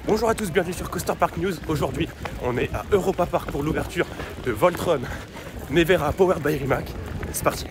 Bonjour à tous, bienvenue sur Coaster Park News. Aujourd'hui, on est à Europa Park pour l'ouverture de Voltron Nevera Powered by Rimac. C'est parti.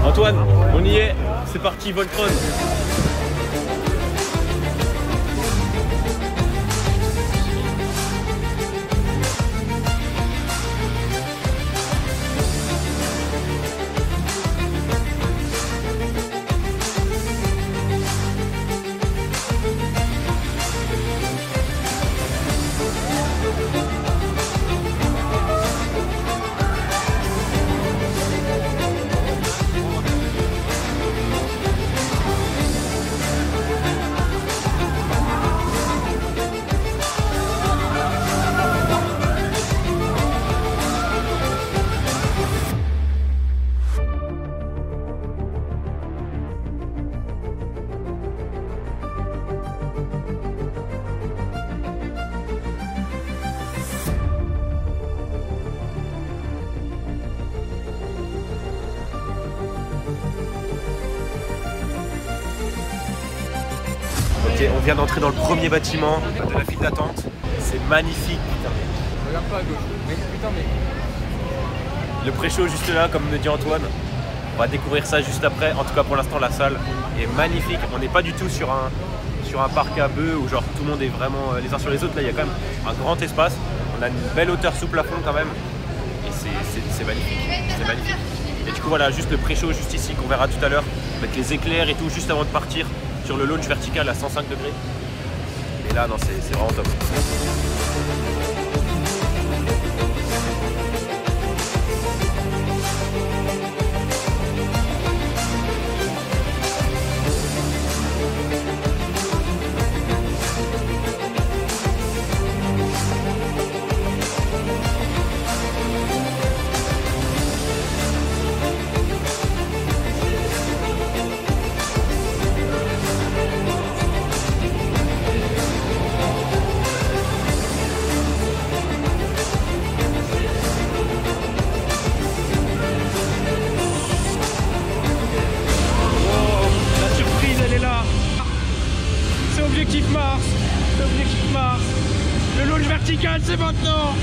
Antoine, on y est, c'est parti Voltron. Ok, on vient d'entrer dans le premier bâtiment de la file d'attente. C'est magnifique, putain. Regarde pas à gauche. Mais putain, mais. Le pré-show juste là, comme me dit Antoine. On va découvrir ça juste après. En tout cas, pour l'instant, la salle est magnifique. On n'est pas du tout sur un parc à bœufs où genre tout le monde est vraiment les uns sur les autres. Là, il y a quand même un grand espace. On a une belle hauteur sous plafond quand même. Et c'est magnifique. C'est magnifique. Et du coup, voilà, juste le pré-show juste ici qu'on verra tout à l'heure avec les éclairs et tout, juste avant de partir sur le launch vertical à 105 degrés. Et là, non, c'est vraiment top. Objectif Mars, l'objectif Mars, le launch vertical c'est maintenant.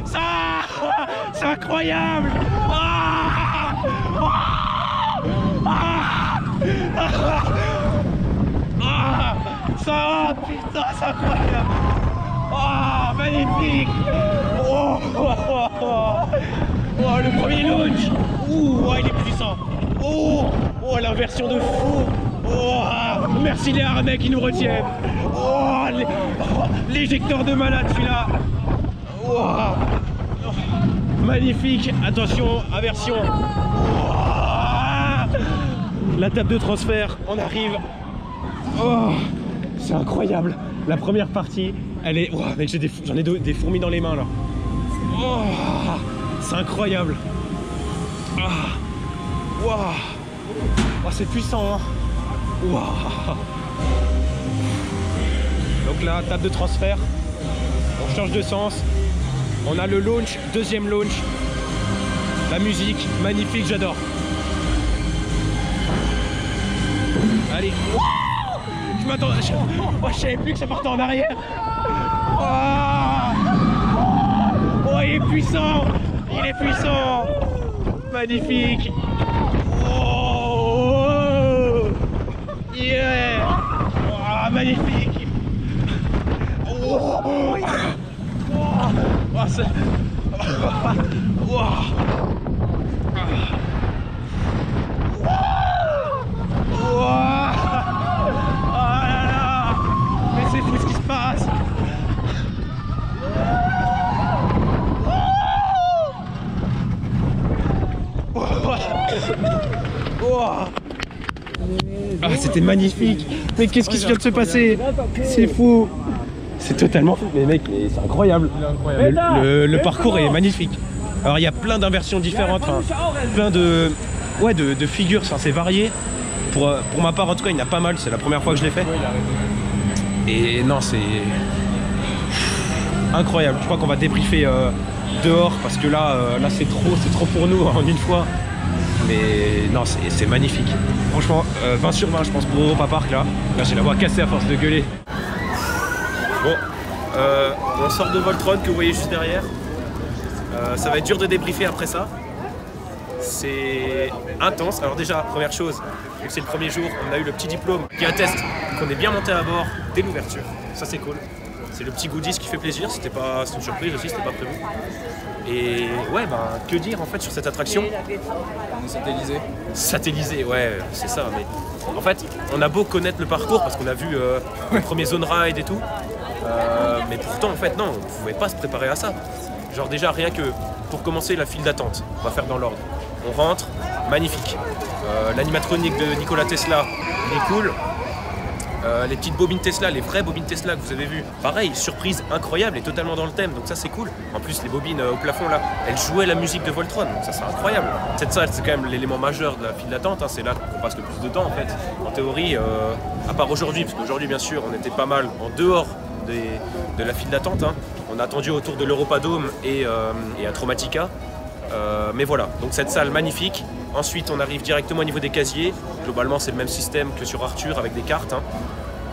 Ça, c'est incroyable. Ça, putain, c'est incroyable. Magnifique. Le premier launch. Il est puissant. La version de fou. Merci les harnais qui nous retiennent. L'éjecteur de malade celui-là. Magnifique. Attention, aversion. La table de transfert, on arrive. C'est incroyable. La première partie, elle est... mec, j'en ai des fourmis dans les mains là. C'est incroyable. C'est puissant, hein. Donc là, table de transfert. On change de sens. On a le launch, deuxième launch. La musique, magnifique, j'adore. Allez. Je m'attendais. Je savais plus que ça partait en arrière. Il est puissant. Il est puissant. Magnifique. Yeah! Magnifique! Mais c'est fou ce qui se passe! C'était magnifique. Mais qu'est-ce qui vient de se passer? C'est fou. C'est totalement fou. Mais mec, c'est incroyable. Le parcours est magnifique. Alors il y a plein d'inversions différentes, enfin, plein de, ouais, de figures, enfin, c'est varié. Pour ma part en tout cas il y en a pas mal, c'est la première fois que je l'ai fait. Et non, c'est incroyable. Je crois qu'on va débriefer dehors parce que là c'est trop pour nous en une fois. Mais non, c'est magnifique. Franchement, 20 sur 20 je pense pour Europa Park là. Là j'ai la voix cassée à force de gueuler. Bon, on sort de Voltron que vous voyez juste derrière. Ça va être dur de débriefer après ça. C'est intense. Alors déjà, première chose, vu que c'est le premier jour, on a eu le petit diplôme qui atteste qu'on est bien monté à bord dès l'ouverture. Ça c'est cool. C'est le petit goodies qui fait plaisir. C'était une surprise aussi, c'était pas prévu. Et ouais, bah que dire en fait sur cette attraction? On est satellisé. Satellisé, ouais, c'est ça. Mais en fait, on a beau connaître le parcours parce qu'on a vu le premier zone ride et tout. Mais pourtant, en fait, non, on ne pouvait pas se préparer à ça. Genre déjà, rien que pour commencer la file d'attente, on va faire dans l'ordre. On rentre, magnifique. L'animatronique de Nikola Tesla, il est cool. Les petites bobines Tesla, les vraies bobines Tesla que vous avez vues, pareil, surprise incroyable et totalement dans le thème, donc ça c'est cool. En plus les bobines au plafond là, elles jouaient la musique de Voltron, donc ça c'est incroyable. Cette salle c'est quand même l'élément majeur de la file d'attente, hein. C'est là qu'on passe le plus de temps en fait. En théorie, à part aujourd'hui, parce qu'aujourd'hui bien sûr on était pas mal en dehors de la file d'attente, hein. On a attendu autour de l'Europa Dome et à Traumatica. Mais voilà, donc cette salle magnifique. Ensuite on arrive directement au niveau des casiers. Globalement c'est le même système que sur Arthur avec des cartes, hein.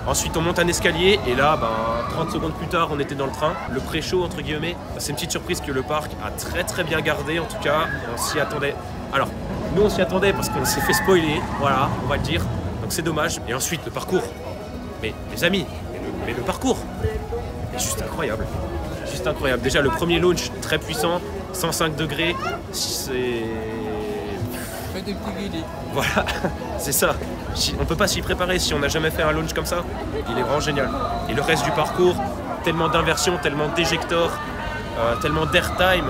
Ensuite on monte un escalier et là 30 secondes plus tard on était dans le train. Le pré-show entre guillemets, c'est une petite surprise que le parc a très bien gardé. En tout cas on s'y attendait. Alors nous on s'y attendait parce qu'on s'est fait spoiler, voilà, on va le dire. Donc c'est dommage. Et ensuite le parcours. Mais les amis, mais le parcours est juste incroyable. Juste incroyable. Déjà le premier launch très puissant, 105 degrés, c'est... Fais des petits guillis. Voilà, c'est ça. On peut pas s'y préparer si on n'a jamais fait un launch comme ça. Il est vraiment génial. Et le reste du parcours, tellement d'inversions, tellement d'éjectors, tellement d'airtime,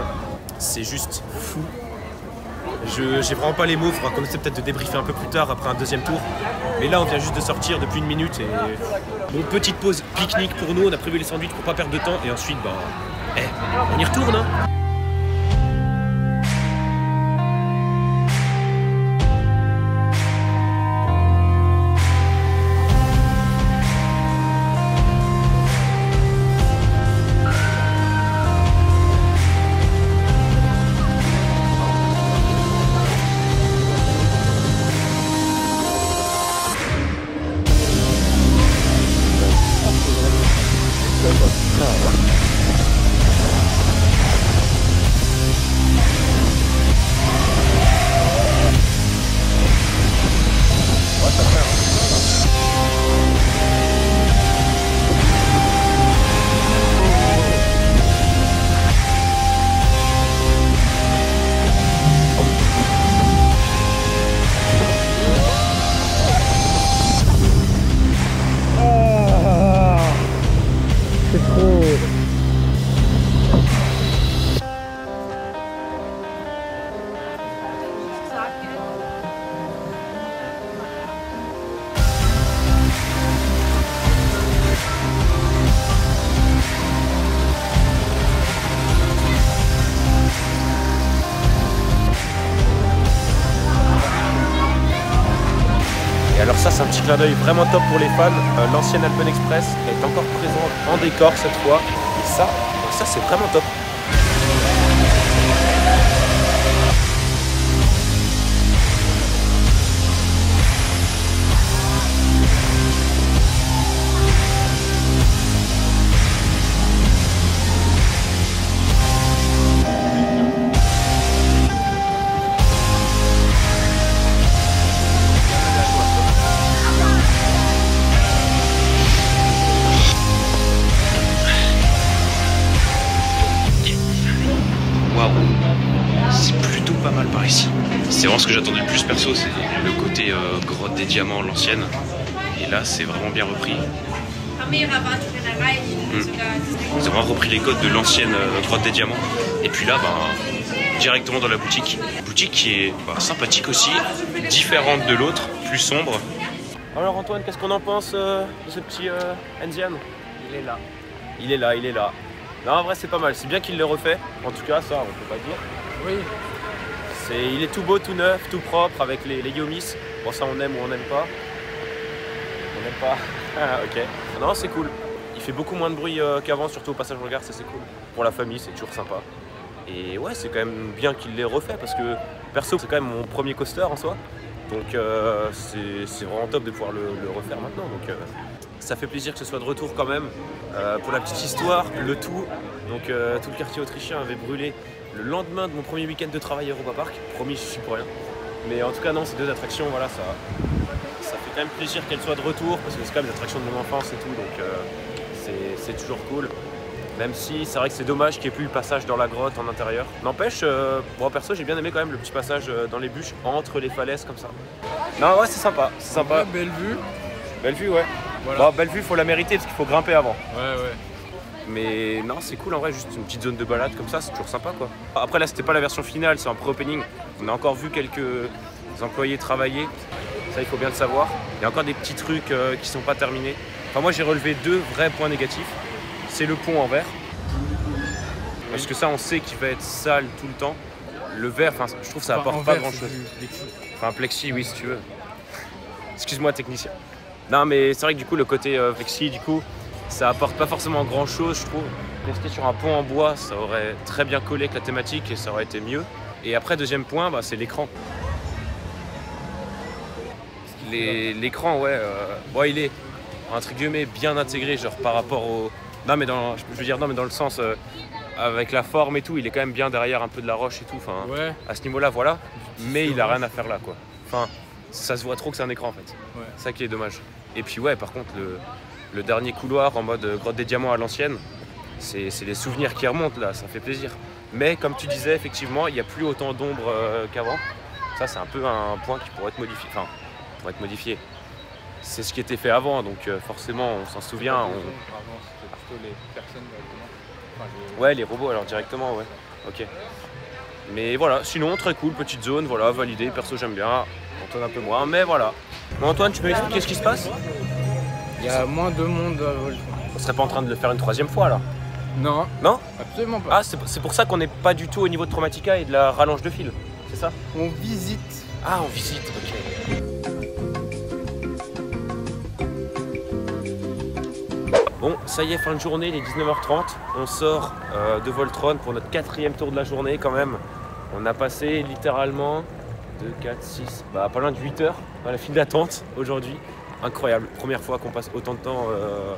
c'est juste fou. J'ai vraiment pas les mots, il faudra commencer peut-être de débriefer un peu plus tard après un deuxième tour. Mais là on vient juste de sortir depuis une minute et bon, petite pause pique-nique pour nous, on a prévu les sandwichs pour pas perdre de temps et ensuite on y retourne, hein. Alors ça c'est un petit clin d'œil vraiment top pour les fans. L'ancienne Alpen Express est encore présente en décor cette fois. Et ça c'est vraiment top. C'est plutôt pas mal par ici. C'est vraiment ce que j'attendais le plus perso, c'est le côté grotte des diamants, l'ancienne. Et là c'est vraiment bien repris. Ils ont vraiment repris les codes de l'ancienne grotte des diamants. Et puis là, directement dans la boutique. Boutique qui est sympathique aussi, différente de l'autre, plus sombre. Alors Antoine, qu'est-ce qu'on en pense de ce petit Enzian? Il est là. Il est là, il est là. Non, en vrai, c'est pas mal. C'est bien qu'il l'ait refait. En tout cas, ça, on peut pas dire. Oui. Il est tout beau, tout neuf, tout propre avec les Yomis. Bon, ça, on aime ou on n'aime pas. On n'aime pas. Ah, ok. Non, c'est cool. Il fait beaucoup moins de bruit qu'avant, surtout au passage au regard, ça c'est cool. Pour la famille, c'est toujours sympa. Et ouais, c'est quand même bien qu'il l'ait refait parce que perso, c'est quand même mon premier coaster en soi. Donc c'est vraiment top de pouvoir le refaire maintenant. Donc ça fait plaisir que ce soit de retour quand même. Pour la petite histoire, le tout. Donc tout le quartier autrichien avait brûlé le lendemain de mon premier week-end de travail à Europa Park. Promis, je suis pour rien. Mais en tout cas, non, ces 2 attractions, voilà, ça fait quand même plaisir qu'elles soient de retour parce que c'est quand même des attractions de mon enfance et tout. Donc c'est toujours cool. Même si c'est vrai que c'est dommage qu'il n'y ait plus le passage dans la grotte en intérieur. N'empêche, moi perso j'ai bien aimé quand même le petit passage dans les bûches entre les falaises comme ça. Non ouais c'est sympa, c'est sympa. Ouais, belle vue. Belle vue ouais. Voilà. Bon, belle vue faut la mériter parce qu'il faut grimper avant. Ouais. Mais non c'est cool en vrai, juste une petite zone de balade comme ça, c'est toujours sympa quoi. Après là c'était pas la version finale, c'est un pré-opening. On a encore vu quelques employés travailler, ça il faut bien le savoir. Il y a encore des petits trucs qui sont pas terminés. Enfin moi j'ai relevé 2 vrais points négatifs. C'est le pont en verre. Parce que ça on sait qu'il va être sale tout le temps. Le verre, enfin je trouve que ça apporte pas grand chose. Enfin plexi oui si tu veux. Excuse-moi technicien. Non mais c'est vrai que du coup le côté plexi du coup ça apporte pas forcément grand chose je trouve. Rester sur un pont en bois ça aurait très bien collé avec la thématique et ça aurait été mieux. Et après deuxième point c'est l'écran. L'écran ouais, il est entre guillemets bien intégré genre par rapport au... Non mais dans le sens avec la forme et tout, il est quand même bien derrière un peu de la roche et tout, enfin ouais. À ce niveau-là voilà, mais il a rien à faire là quoi. Enfin ça se voit trop que c'est un écran en fait. Ouais. C'est ça qui est dommage. Et puis ouais par contre le dernier couloir en mode grotte des diamants à l'ancienne, c'est les souvenirs qui remontent là, ça fait plaisir. Mais comme tu disais effectivement, il n'y a plus autant d'ombre qu'avant. Ça c'est un peu un point qui pourrait être modifié. C'est ce qui était fait avant, donc forcément on s'en souvient. Avant c'était plutôt les personnes directement. Enfin, Ouais les robots alors directement ouais. Ok. Mais voilà, sinon très cool, petite zone, voilà, validé, perso j'aime bien. Antoine un peu moins, mais voilà. Bon, Antoine, tu peux m'expliquer ce qui se passe? il y a moins de monde à Voltron. On serait pas en train de le faire une 3e fois là? Non. Non? Absolument pas. Ah c'est pour ça qu'on n'est pas du tout au niveau de Chromatica et de la rallonge de fil, c'est ça? On visite. Ah on visite, ok. Bon, ça y est, fin de journée, il est 19h30. On sort de Voltron pour notre 4e tour de la journée quand même. On a passé littéralement 2, 4, 6, pas loin de 8 heures dans la file d'attente aujourd'hui. Incroyable, première fois qu'on passe autant de temps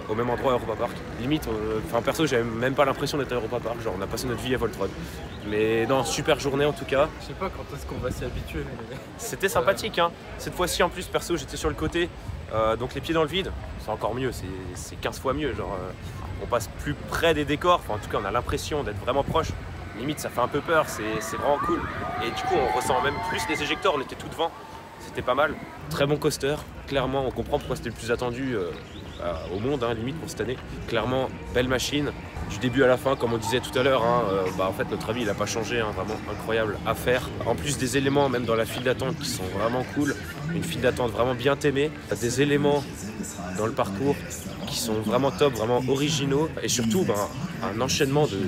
au même endroit à Europa Park. Limite, perso, j'avais même pas l'impression d'être à Europa Park, genre on a passé notre vie à Voltron. Mais non, super journée en tout cas. Je sais pas quand est-ce qu'on va s'y habituer. Mais... C'était sympathique, hein. Cette fois-ci en plus, perso, j'étais sur le côté. Donc les pieds dans le vide, c'est encore mieux, c'est 15 fois mieux, genre on passe plus près des décors, enfin en tout cas on a l'impression d'être vraiment proche, limite ça fait un peu peur, c'est vraiment cool. Et du coup on ressent même plus les éjecteurs, on était tout devant, c'était pas mal. Très bon coaster, clairement on comprend pourquoi c'était le plus attendu au monde, hein, limite pour cette année. Clairement, belle machine, du début à la fin comme on disait tout à l'heure, hein, en fait notre avis il n'a pas changé, hein, vraiment incroyable à faire. En plus des éléments même dans la file d'attente qui sont vraiment cool, une file d'attente vraiment bien aimée, des éléments dans le parcours qui sont vraiment top, vraiment originaux et surtout un enchaînement de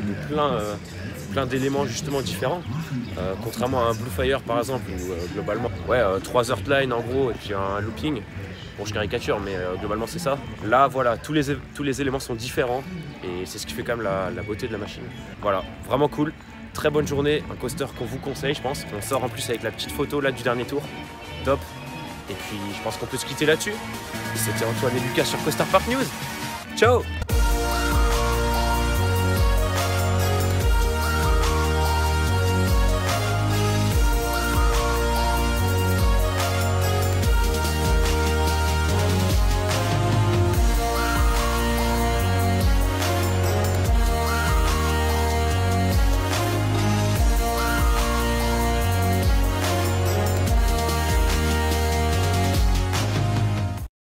plein d'éléments justement différents, contrairement à un Blue Fire par exemple où globalement 3 Earthline en gros et puis un looping. Bon je caricature mais globalement c'est ça. Là voilà, tous les éléments sont différents et c'est ce qui fait quand même la beauté de la machine. Voilà, vraiment cool, très bonne journée, un coaster qu'on vous conseille je pense. On sort en plus avec la petite photo là du dernier tour, top. Et puis je pense qu'on peut se quitter là-dessus. C'était Antoine et Lucas sur Coaster Park News. Ciao!